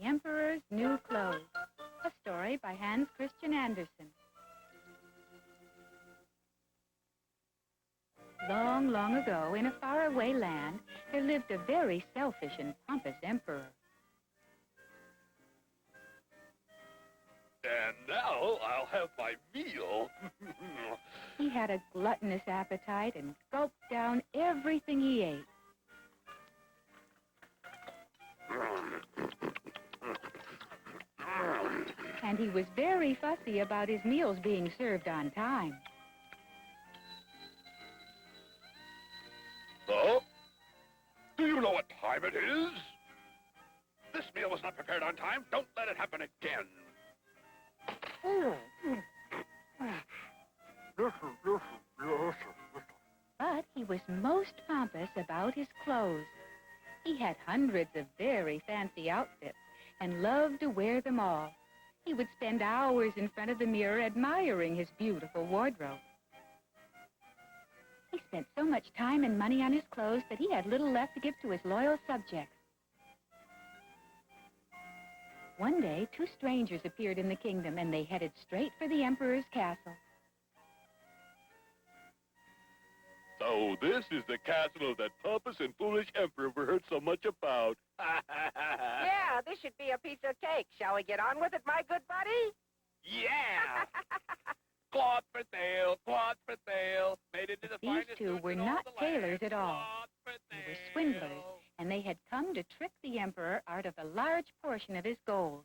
The Emperor's New Clothes, a story by Hans Christian Andersen. Long, long ago, in a faraway land, there lived a very selfish and pompous emperor. And now I'll have my meal. He had a gluttonous appetite and gulped down everything he ate. And he was very fussy about his meals being served on time. So, do you know what time it is? This meal was not prepared on time. Don't let it happen again. But he was most pompous about his clothes. He had hundreds of very fancy outfits and loved to wear them all. He would spend hours in front of the mirror admiring his beautiful wardrobe. He spent so much time and money on his clothes that he had little left to give to his loyal subjects. One day, two strangers appeared in the kingdom, and they headed straight for the emperor's castle. So this is the castle of that pompous and foolish emperor we heard so much about. Yeah, this should be a piece of cake. Shall we get on with it, my good buddy? Yeah! Cloth for sale, cloth for sale. Made into the These finest two suits were in all not the tailors land. at all. Cloth for They were sale. swindlers, and they had come to trick the emperor out of a large portion of his gold.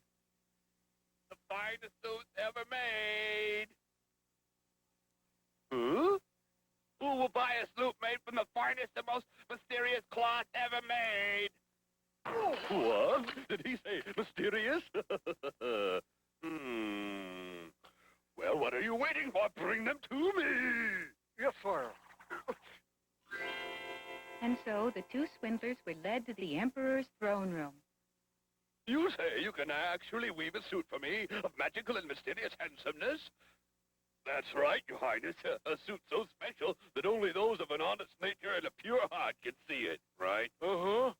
The finest suits ever made. Huh? Who will buy a suit made from the finest and most mysterious cloth ever made? What? Did he say mysterious? Well, what are you waiting for? Bring them to me. Yes, sir. And so the two swindlers were led to the emperor's throne room. You say you can actually weave a suit for me of magical and mysterious handsomeness? That's right, Your Highness. A suit so special that only those of an honest nature and a pure heart can see it, right? Uh-huh.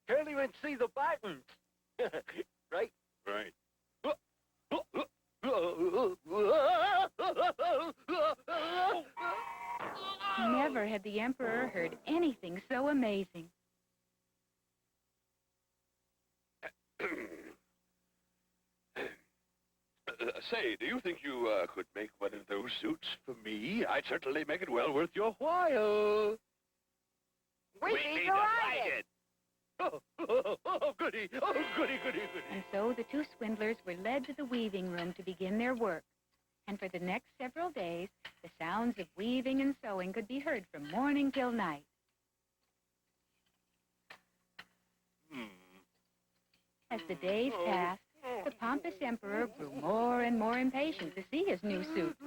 Can't even see the buttons. Right? Right. Never had the emperor heard anything so amazing. Say, do you think you could make one of those suits for me? I'd certainly make it well worth your while. We be delighted. Oh, goody. Oh, goody, goody, goody. And so the two swindlers were led to the weaving room to begin their work. And for the next several days, the sounds of weaving and sewing could be heard from morning till night. As the days passed, the pompous emperor grew more and more impatient to see his new suit.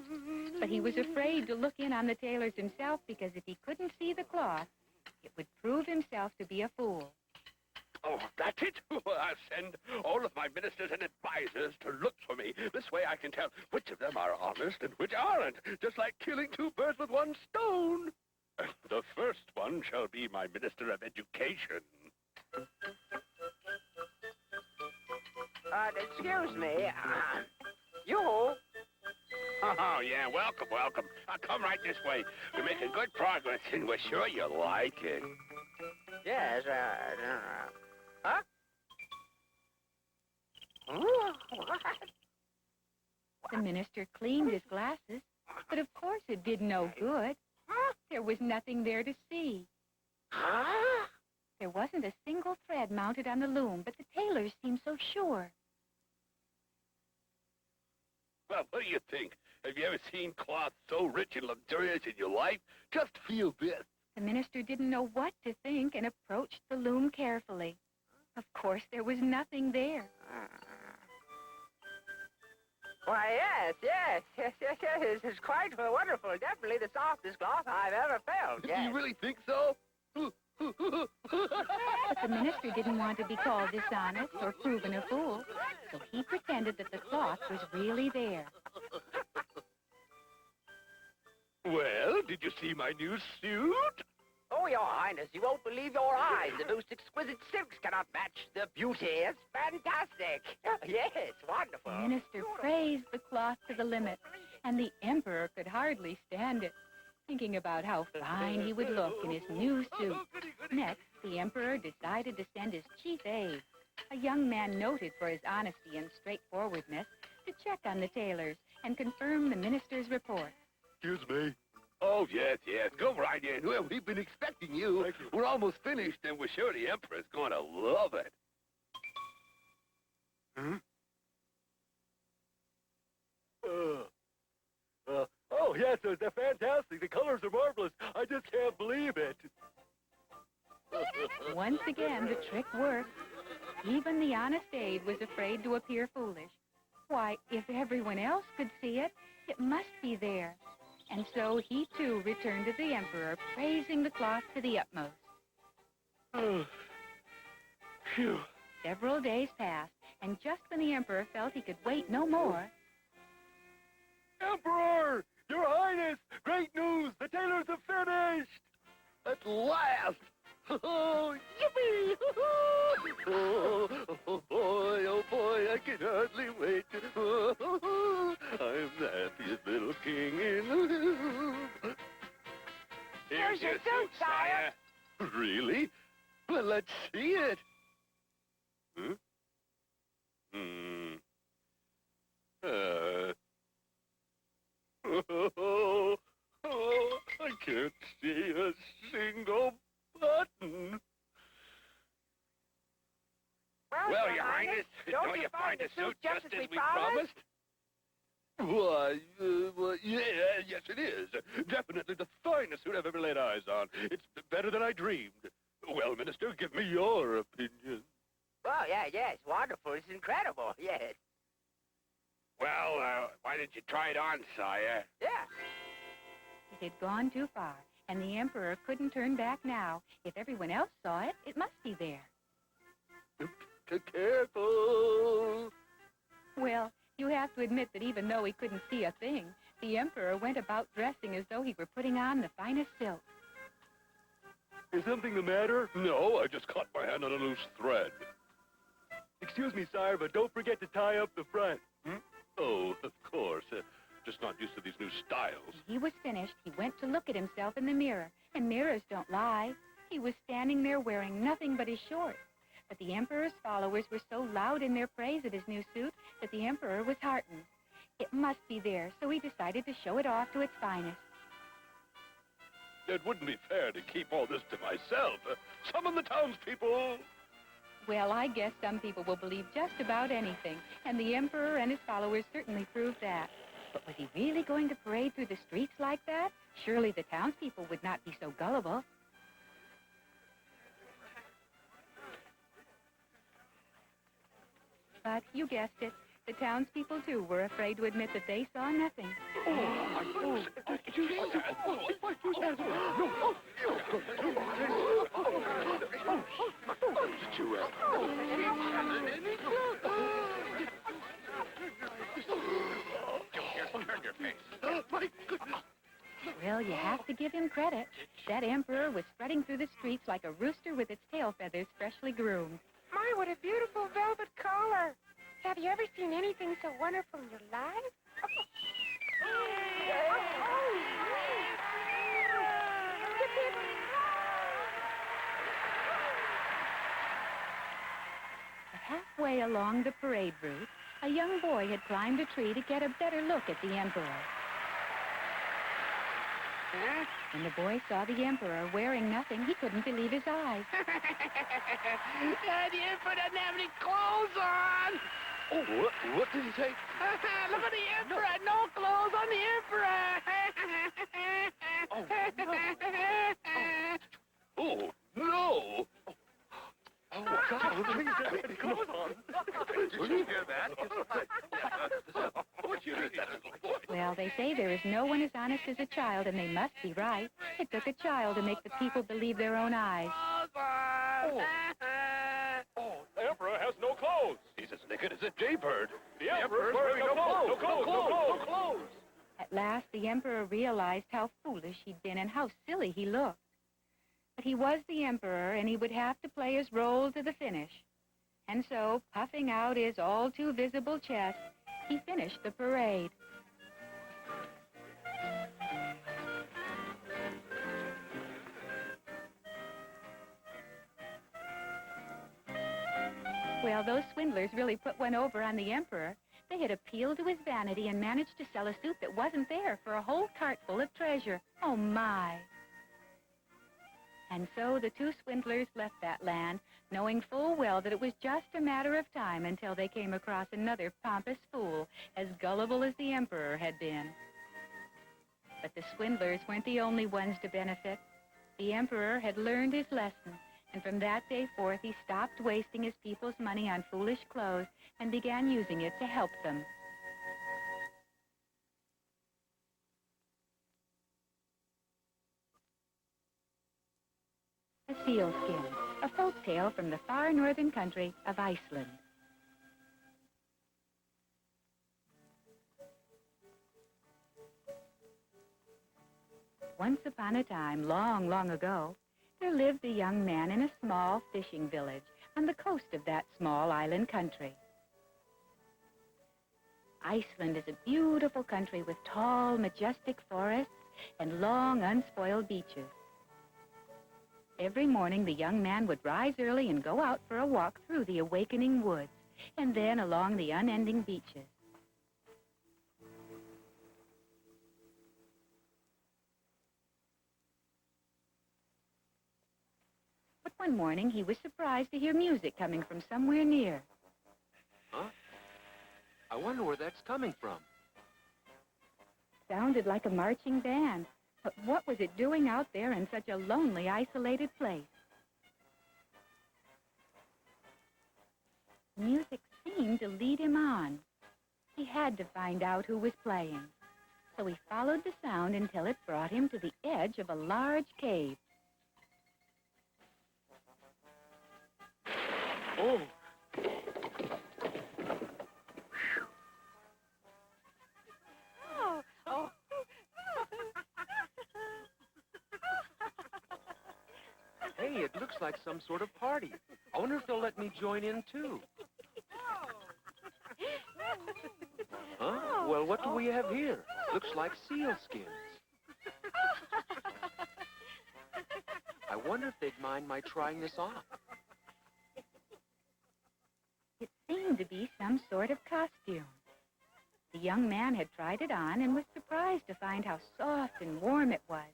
But he was afraid to look in on the tailors himself because if he couldn't see the cloth, it would prove himself to be a fool. Oh, that's it. I'll send all of my ministers and advisors to look for me. This way I can tell which of them are honest and which aren't, just like killing two birds with one stone. The first one shall be my Minister of Education. Excuse me. You? Oh, yeah, welcome, welcome. Come right this way. We're making good progress, and we're sure you'll like it. Yes, huh? What? The minister cleaned his glasses, but of course it did no good. There was nothing there to see. Huh? There wasn't a single thread mounted on the loom, but the tailors seemed so sure. Well, what do you think? Have you ever seen cloth so rich and luxurious in your life? Just feel this. The minister didn't know what to think and approached the loom carefully. Of course, there was nothing there. Why, yes. It's quite wonderful. Definitely the softest cloth I've ever felt. Do Yes. you really think so? But the minister didn't want to be called dishonest or proven a fool, so he pretended that the cloth was really there. Well, did you see my new suit? Oh, Oh, Your Highness, you won't believe your eyes. The most exquisite silks cannot match the beauty. It's fantastic. Yes, wonderful. The minister praised the cloth to the limit, and the emperor could hardly stand it, thinking about how fine he would look in his new suit. Next, the emperor decided to send his chief aide, a young man noted for his honesty and straightforwardness, to check on the tailors and confirm the minister's report. Excuse me. Oh, yes, yes. Go right in. Well, we've been expecting you. Thank you. We're almost finished, and we're sure the Emperor's going to love it. Hmm? Oh, yes, they're fantastic. The colors are marvelous. I just can't believe it. Once again, the trick worked. Even the honest aide was afraid to appear foolish. Why, if everyone else could see it, it must be there. And so he, too, returned to the emperor, praising the cloth to the utmost. Phew. Several days passed, and just when the emperor felt he could wait no more, Emperor! Your Highness! Great news! The tailors have finished! At last! Oh, yippee! Oh, boy, I can hardly wait. I'm the happiest little king in the... Here's your suit, sire. Really? Well, let's see it. Hmm? I can't see a single button. Well, Your Highness, don't you find the suit just as we promised? Why, yes, it is. Definitely the finest suit I've ever laid eyes on. It's better than I dreamed. Well, Minister, give me your opinion. Oh, yeah, yes, wonderful. It's incredible, yes. Well, why didn't you try it on, sire? Yeah. it had gone too far, and the emperor couldn't turn back now. If everyone else saw it, it must be there. Careful. Well, you have to admit that even though he couldn't see a thing, the emperor went about dressing as though he were putting on the finest silk. Is something the matter? No, I just caught my hand on a loose thread. Excuse me, sire, but don't forget to tie up the front. Oh, of course. Just not used to these new styles. When he was finished, he went to look at himself in the mirror, and mirrors don't lie. He was standing there wearing nothing but his shorts. But the emperor's followers were so loud in their praise of his new suit that the emperor was heartened. It must be there, so he decided to show it off to its finest. It wouldn't be fair to keep all this to myself. Summon the townspeople. Well, I guess some people will believe just about anything, and the emperor and his followers certainly proved that. But was he really going to parade through the streets like that? Surely the townspeople would not be so gullible. But you guessed it. The townspeople, too, were afraid to admit that they saw nothing. Well, you have to give him credit. That emperor was strutting through the streets like a rooster with its tail feathers freshly groomed. My, what a beautiful velvet collar. Have you ever seen anything so wonderful in your life? Halfway along the parade route, a young boy had climbed a tree to get a better look at the emperor. When the boy saw the emperor wearing nothing, he couldn't believe his eyes. The emperor doesn't have any clothes on. Oh, what did he say? Look at the emperor. No clothes on the emperor. Oh, no! Oh, God, please, come on. Did you hear that? What you heard that little boy? Well, they say there is no one as honest as a child, and they must be right. It took a child to make the people believe their own eyes. Oh, the Emperor has no clothes. He's as naked as a jaybird. The Emperor's wearing no clothes. At last, the emperor realized how foolish he'd been and how silly he looked. But he was the emperor, and he would have to play his role to the finish. And so, puffing out his all-too-visible chest, he finished the parade. Well, those swindlers really put one over on the emperor. They had appealed to his vanity and managed to sell a suit that wasn't there for a whole cart full of treasure. Oh, my. And so the two swindlers left that land, knowing full well that it was just a matter of time until they came across another pompous fool, as gullible as the emperor had been. But the swindlers weren't the only ones to benefit. The emperor had learned his lesson, and from that day forth he stopped wasting his people's money on foolish clothes and began using it to help them. A sealskin, a folk tale from the far northern country of Iceland. Once upon a time, long, long ago, there lived a young man in a small fishing village on the coast of that small island country. Iceland is a beautiful country with tall, majestic forests and long, unspoiled beaches. Every morning, the young man would rise early and go out for a walk through the awakening woods and then along the unending beaches. But one morning, he was surprised to hear music coming from somewhere near. Huh? I wonder where that's coming from. Sounded like a marching band. But what was it doing out there in such a lonely, isolated place? Music seemed to lead him on. He had to find out who was playing. So he followed the sound until it brought him to the edge of a large cave. Oh! Hey, it looks like some sort of party. I wonder if they'll let me join in, too. Huh? Well, what do we have here? Looks like sealskins. I wonder if they'd mind my trying this on. It seemed to be some sort of costume. The young man had tried it on and was surprised to find how soft and warm it was.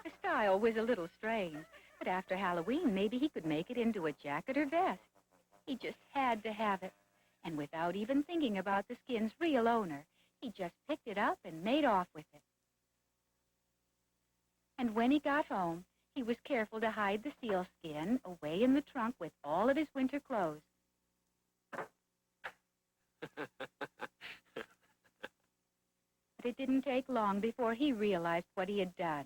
The style was a little strange, but after Halloween, maybe he could make it into a jacket or vest. He just had to have it. And without even thinking about the skin's real owner, he just picked it up and made off with it. And when he got home, he was careful to hide the sealskin away in the trunk with all of his winter clothes. But it didn't take long before he realized what he had done.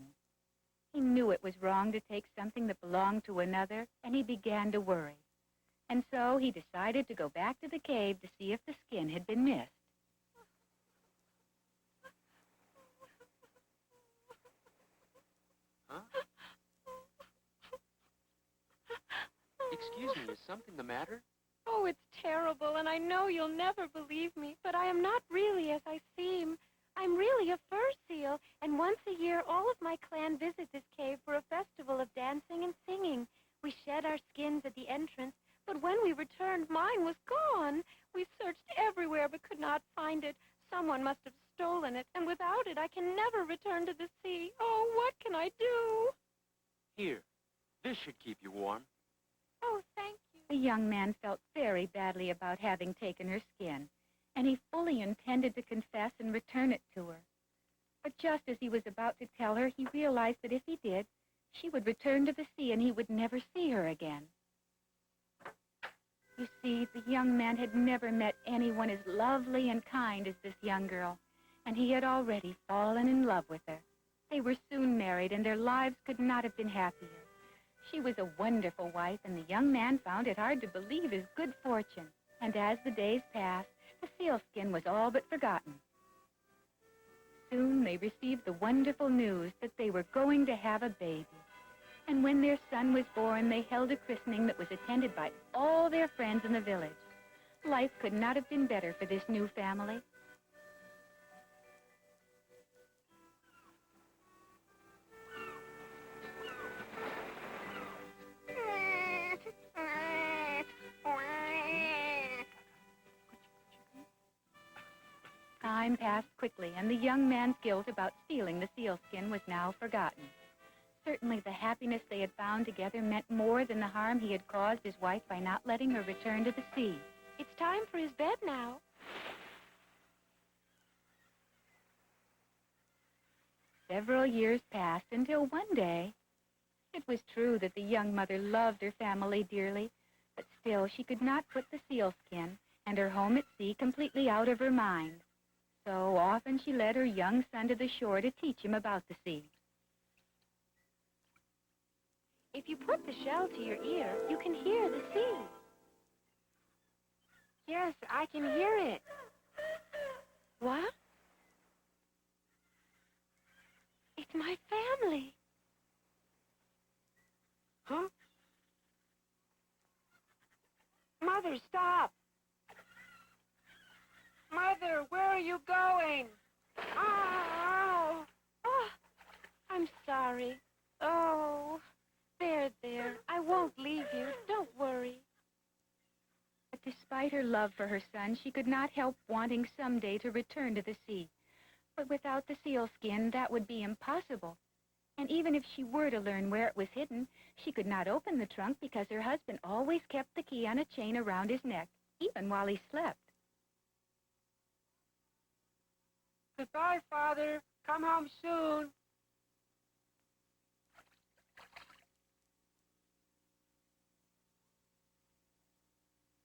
He knew it was wrong to take something that belonged to another, and he began to worry. And so he decided to go back to the cave to see if the skin had been missed. Huh? Excuse me, is something the matter? Oh, it's terrible, and I know you'll never believe me, but I am not really as I seem. I'm really a fur seal, and once a year all of my clan visit this cave for a festival of dancing and singing. We shed our skins at the entrance, but when we returned, mine was gone. We searched everywhere but could not find it. Someone must have stolen it, and without it I can never return to the sea. Oh, what can I do? Here, this should keep you warm. Oh, thank you. The young man felt very badly about having taken her skin, and he fully intended to confess and return it to her. But just as he was about to tell her, he realized that if he did, she would return to the sea and he would never see her again. You see, the young man had never met anyone as lovely and kind as this young girl, and he had already fallen in love with her. They were soon married, and their lives could not have been happier. She was a wonderful wife, and the young man found it hard to believe his good fortune. And as the days passed, the sealskin was all but forgotten. Soon they received the wonderful news that they were going to have a baby. And when their son was born, they held a christening that was attended by all their friends in the village. Life could not have been better for this new family. Time passed quickly, and the young man's guilt about stealing the sealskin was now forgotten. Certainly the happiness they had found together meant more than the harm he had caused his wife by not letting her return to the sea. It's time for his bed now. Several years passed until one day, it was true that the young mother loved her family dearly, but still she could not put the sealskin and her home at sea completely out of her mind. So often she led her young son to the shore to teach him about the sea. If you put the shell to your ear, you can hear the sea. Yes, I can hear it. What? It's my family. Huh? Mother, stop! Mother, where are you going? Oh, I'm sorry. Oh, there. I won't leave you. Don't worry. But despite her love for her son, she could not help wanting someday to return to the sea. But without the sealskin, that would be impossible. And even if she were to learn where it was hidden, she could not open the trunk because her husband always kept the key on a chain around his neck, even while he slept. Goodbye, Father. Come home soon.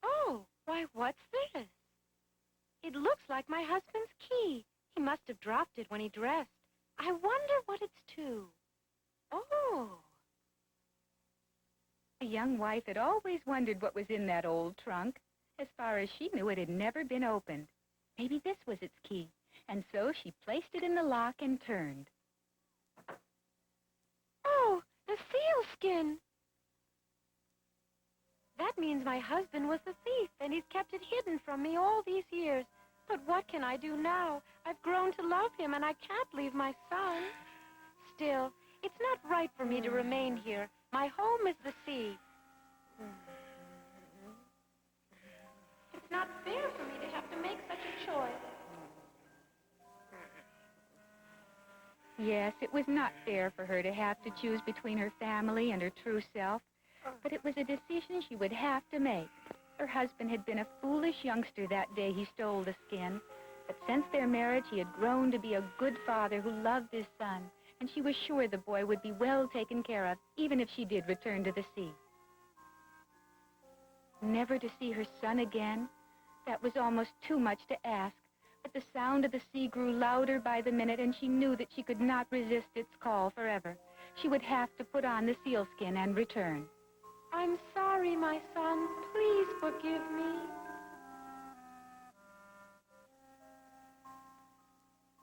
Oh, why, what's this? It looks like my husband's key. He must have dropped it when he dressed. I wonder what it's to. Oh. The young wife had always wondered what was in that old trunk. As far as she knew, it had never been opened. Maybe this was its key. And so she placed it in the lock and turned. Oh, the sealskin. That means my husband was the thief, and he's kept it hidden from me all these years. But what can I do now? I've grown to love him, and I can't leave my son. Still, it's not right for me to remain here. My home is the sea. It's not fair for me to have to make such a choice. Yes, it was not fair for her to have to choose between her family and her true self, but it was a decision she would have to make. Her husband had been a foolish youngster that day he stole the skin, but since their marriage he had grown to be a good father who loved his son, and she was sure the boy would be well taken care of, even if she did return to the sea. Never to see her son again? That was almost too much to ask. But the sound of the sea grew louder by the minute, and she knew that she could not resist its call forever. She would have to put on the sealskin and return. I'm sorry, my son. Please forgive me.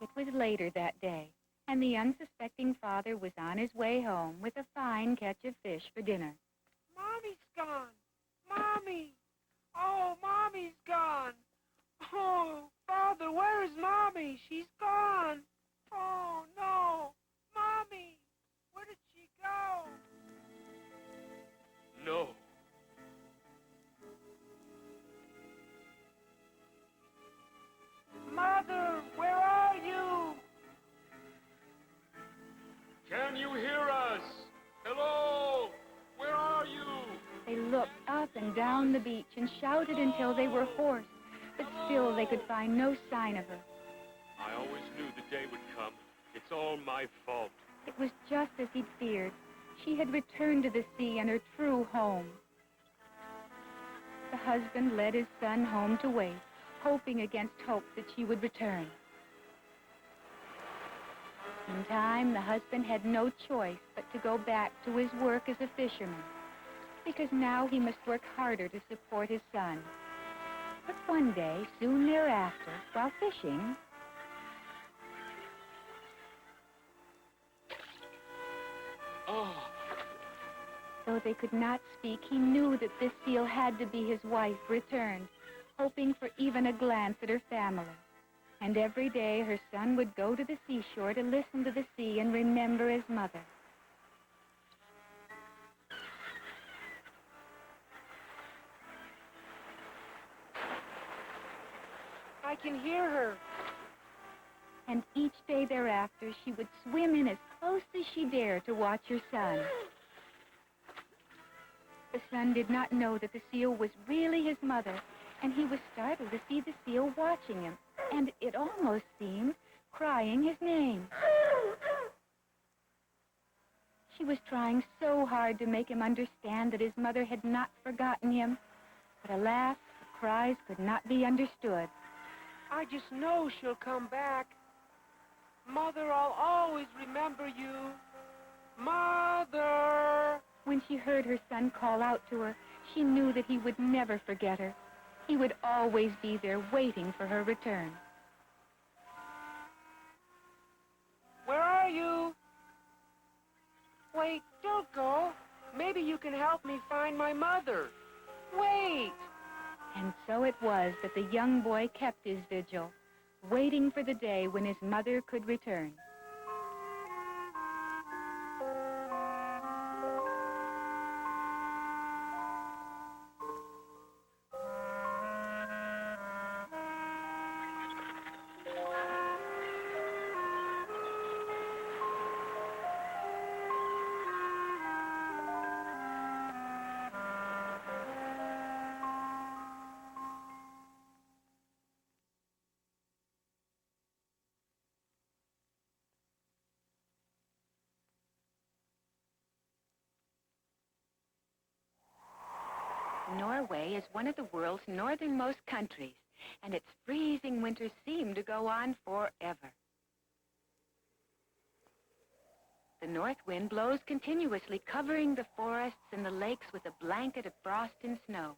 It was later that day, and the unsuspecting father was on his way home with a fine catch of fish for dinner. Mommy's gone. Mommy. Oh, Mommy's gone. Oh, Father, where's Mommy? She's gone. Oh, no. Mommy, where did she go? No. Mother, where are you? Can you hear us? Hello? Where are you? They looked up and down the beach and shouted until they were hoarse, but still they could find no sign of her. I always knew the day would come. It's all my fault. It was just as he'd feared. She had returned to the sea and her true home. The husband led his son home to wait, hoping against hope that she would return. In time, the husband had no choice but to go back to his work as a fisherman, because now he must work harder to support his son. But one day, soon thereafter, while fishing, Oh, though they could not speak, he knew that this seal had to be his wife returned, hoping for even a glance at her family. And every day her son would go to the seashore to listen to the sea and remember his mother. I can hear her. And each day thereafter, she would swim in as close as she dared to watch her son. The son did not know that the seal was really his mother, and he was startled to see the seal watching him, and it almost seemed crying his name. She was trying so hard to make him understand that his mother had not forgotten him, but alas, the cries could not be understood. I just know she'll come back. Mother, I'll always remember you. Mother! When she heard her son call out to her, she knew that he would never forget her. He would always be there waiting for her return. Where are you? Wait, don't go. Maybe you can help me find my mother. Wait! And so it was that the young boy kept his vigil, waiting for the day when his mother could return. Norway is one of the world's northernmost countries, and its freezing winters seem to go on forever. The north wind blows continuously, covering the forests and the lakes with a blanket of frost and snow.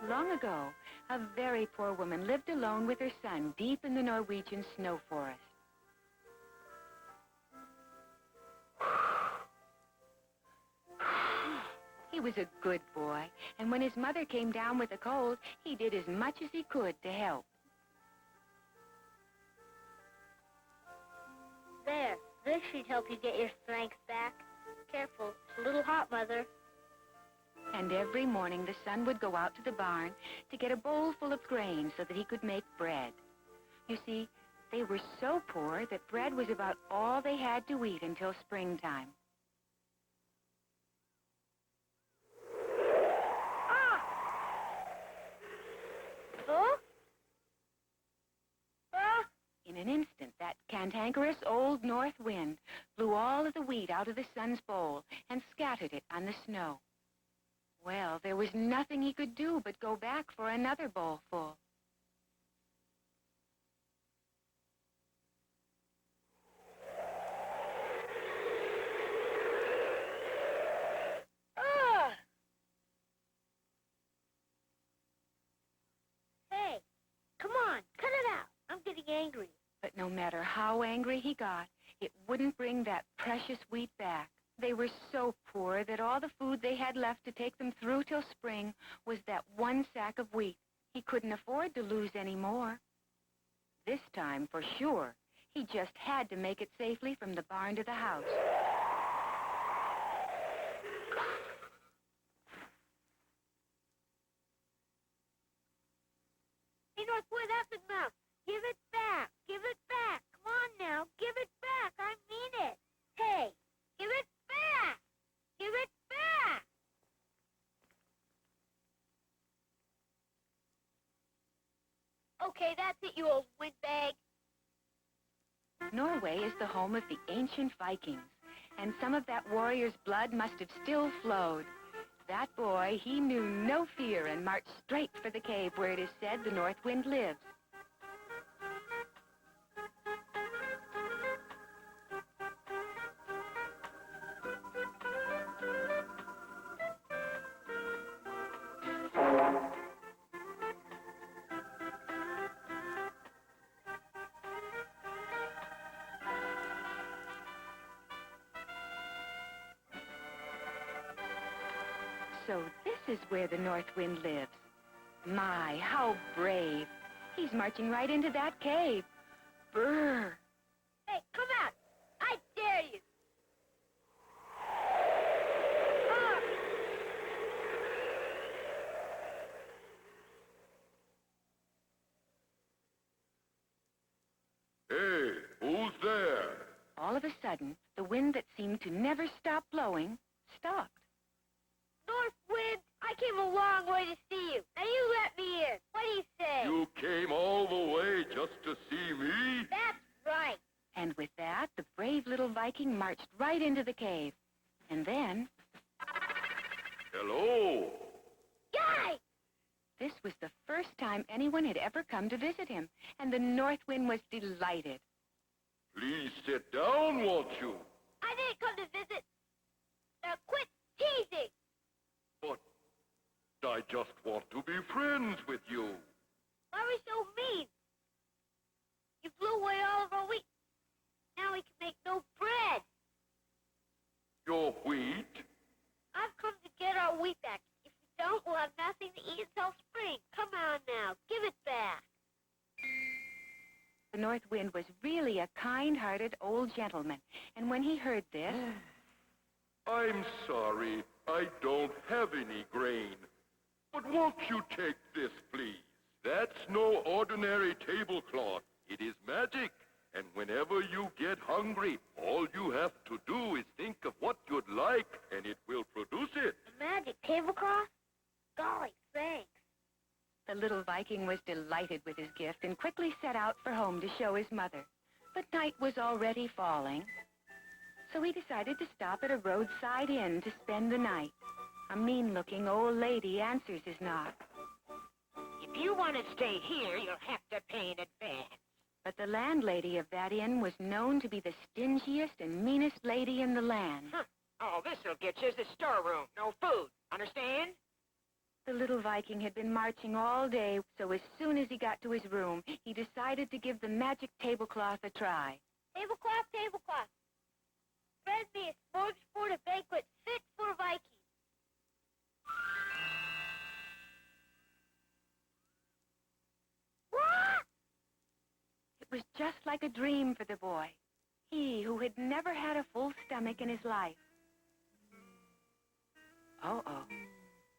Long ago, a very poor woman lived alone with her son deep in the Norwegian snow forest. He was a good boy, and when his mother came down with a cold, he did as much as he could to help. There, this should help you get your strength back. Careful, it's a little hot, Mother. And every morning the son would go out to the barn to get a bowl full of grain so that he could make bread. You see, they were so poor that bread was about all they had to eat until springtime. Huh? In an instant, that cantankerous old north wind blew all of the wheat out of the son's bowl and scattered it on the snow. Well, there was nothing he could do but go back for another bowl full. Hey, come on, cut it out. I'm getting angry. But no matter how angry he got, it wouldn't bring that precious wheat back. They were so poor that all the food they had left to take them through till spring was that one sack of wheat. He couldn't afford to lose any more. This time, for sure, he just had to make it safely from the barn to the house. Hey, Northwood, that's enough. Give it back. Give it back. Come on now. Give it back. I mean it. Hey, give it back. Give it back. Okay, that's it, you old windbag. Norway is the home of the ancient Vikings, and some of that warrior's blood must have still flowed. That boy, he knew no fear and marched straight for the cave where it is said the North Wind lives. So this is where the North Wind lives. My, how brave. He's marching right into that cave. Brr. Hey, come out. I dare you. Ah! Hey, who's there? All of a sudden, the wind that seemed to never stop blowing stopped. North Wind, I came a long way to see you. Now you let me in. What do you say? You came all the way just to see me? That's right. And with that, the brave little Viking marched right into the cave. And then, Hello. Yay! this was the first time anyone had ever come to visit him, and the North Wind was delighted. Please sit down, won't you? I didn't come to visit. Now quit teasing. But I just want to be friends with you. Why are we so mean? You blew away all of our wheat. Now we can make no bread. Your wheat? I've come to get our wheat back. If we don't, we'll have nothing to eat until spring. Come on now, give it back. The North Wind was really a kind-hearted old gentleman, and when he heard this, I'm sorry, I don't have any grain. But won't you take this, please? That's no ordinary tablecloth. It is magic. And whenever you get hungry, all you have to do is think of what you'd like, and it will produce it. A magic tablecloth? Golly, thanks. the little Viking was delighted with his gift and quickly set out for home to show his mother. But night was already falling, so he decided to stop at a roadside inn to spend the night. A mean-looking old lady answers his knock. If you want to stay here, you'll have to pay in advance. But the landlady of that inn was known to be the stingiest and meanest lady in the land. Huh. All this'll get you is the storeroom. No food. Understand? The little Viking had been marching all day, so as soon as he got to his room, he decided to give the magic tablecloth a try. Tablecloth, tablecloth. Spread me a smorgasbord of banquet fit for a Viking. What? It was just like a dream for the boy. He who had never had a full stomach in his life. Uh-oh.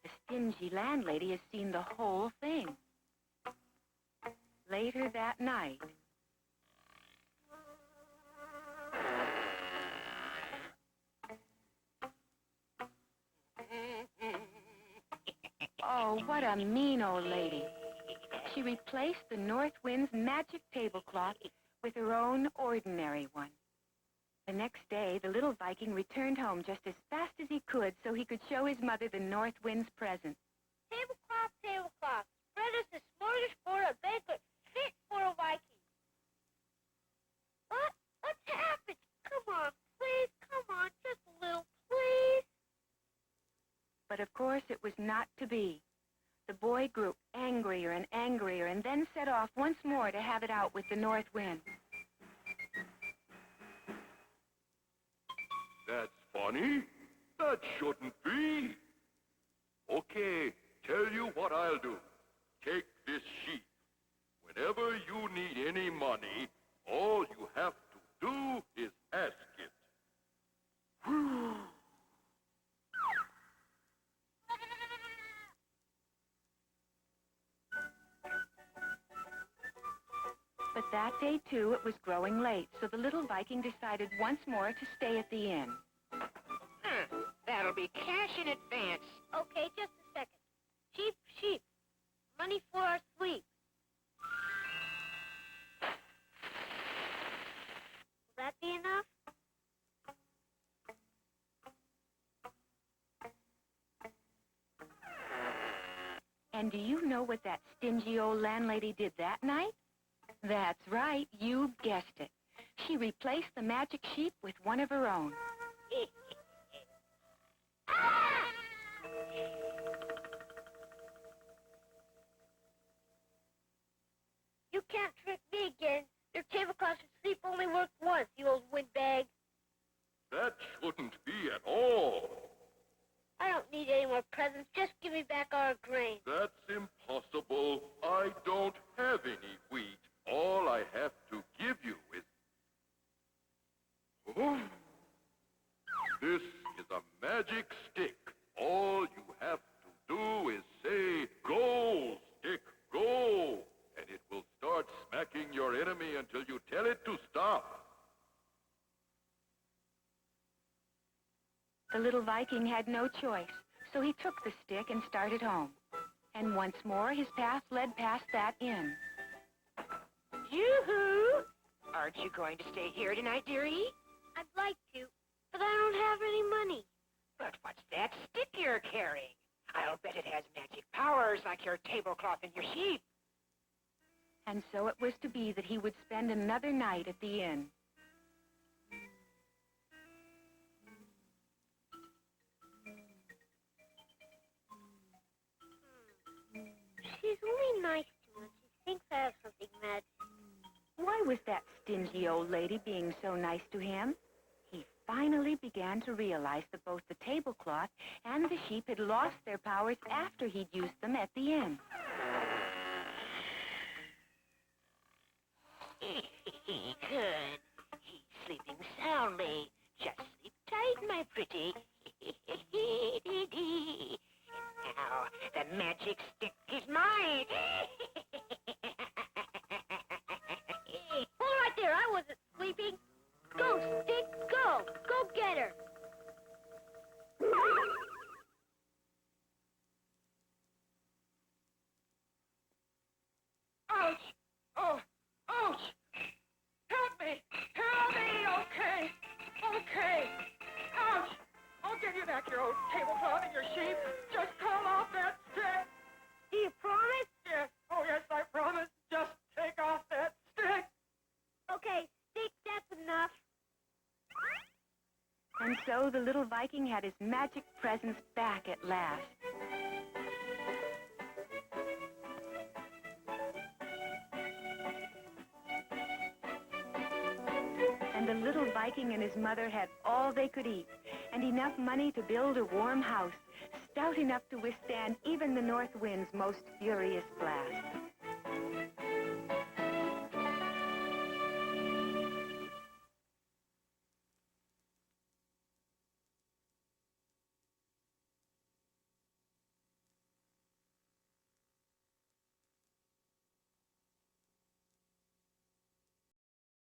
The stingy landlady has seen the whole thing. Later that night... Oh, what a mean old lady. She replaced the North Wind's magic tablecloth with her own ordinary one. The next day, the little Viking returned home just as fast as he could so he could show his mother the North Wind's present. Tablecloth, tablecloth. Spread us a smorgasbord of banquet fit for a Viking. What? What's happened? Come on, please. Come on, just a little, please. But of course, it was not to be. The boy grew angrier and angrier and then set off once more to have it out with the North Wind. That's funny. That shouldn't be. Okay, tell you what I'll do. Take this sheep. Whenever you need any money, all you have to do is ask it. But that day, too, it was growing late, so the little Viking decided once more to stay at the inn. That'll be cash in advance. Okay, just a second. Sheep, sheep. Money for our sleep. Will that be enough? And do you know what that stingy old landlady did that night? That's right, you guessed it. She replaced the magic sheep with one of her own. Ah! You can't trick me again. Your tablecloth and sleep only worked once, you old windbag. That shouldn't be at all. I don't need any more presents enemy until you tell it to stop. The little Viking had no choice, so he took the stick and started home. And once more, his path led past that inn. Yoo-hoo! Aren't you going to stay here tonight, dearie? I'd like to, but I don't have any money. But what's that stick you're carrying? I'll bet it has magic powers like your tablecloth and your sheep. And so it was to be that he would spend another night at the inn. She's only nice to us. She thinks I have something magic. Why was that stingy old lady being so nice to him? He finally began to realize that both the tablecloth and the sheep had lost their powers after he'd used them at the inn. Good. He's sleeping soundly. Just sleep tight, my pretty. And now, the magic stick is mine. Hold right there. I wasn't sleeping. Go, Stick, go. Go get her. Ouch! Oh, ouch! Help me! Help me! Okay! Okay! Ouch! I'll give you back your old tablecloth and your sheep. Just come off that stick! Do you promise? Yes. Oh, yes, I promise. Just take off that stick. Okay, Stick, that's enough. And so the little Viking had his magic presence back at last. And the little Viking and his mother had all they could eat, and enough money to build a warm house, stout enough to withstand even the north wind's most furious blast.